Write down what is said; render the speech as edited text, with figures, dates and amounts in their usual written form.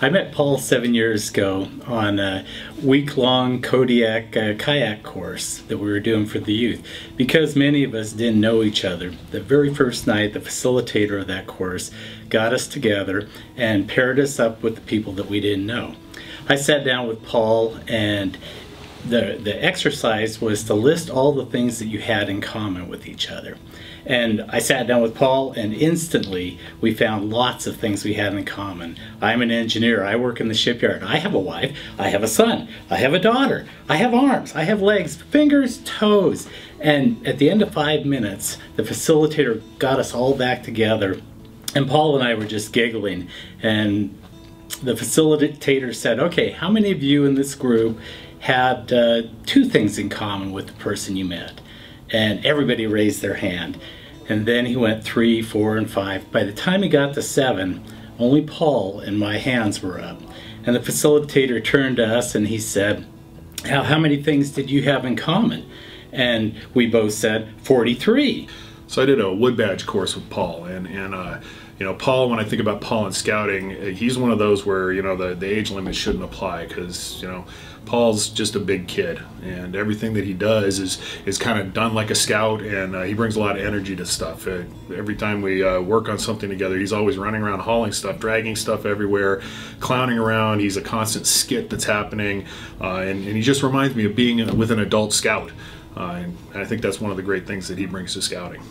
I met Paul 7 years ago on a week-long Kodiak kayak course that we were doing for the youth. Because many of us didn't know each other, the very first night the facilitator of that course got us together and paired us up with the people that we didn't know. I sat down with Paul, and the exercise was to list all the things that you had in common with each other. And I sat down with Paul, and instantly we found lots of things we had in common. I'm an engineer. I work in the shipyard. I have a wife. I have a son. I have a daughter. I have arms. I have legs, fingers, toes. And at the end of 5 minutes, the facilitator got us all back together, and Paul and I were just giggling. And the facilitator said, "Okay, how many of you in this group had 2 things in common with the person you met?" And everybody raised their hand. And then he went 3, 4, and 5. By the time he got to 7, only Paul and my hands were up. And the facilitator turned to us and he said, how many things did you have in common? And we both said 43. So I did a wood badge course with Paul, and you know, Paul, when I think about Paul in scouting, he's one of those where, you know, the age limit shouldn't apply, because, you know, Paul's just a big kid, and everything that he does is kind of done like a scout, and he brings a lot of energy to stuff. Every time we work on something together, he's always running around hauling stuff, dragging stuff everywhere, clowning around. He's a constant skit that's happening, and he just reminds me of being with an adult scout, and I think that's one of the great things that he brings to scouting.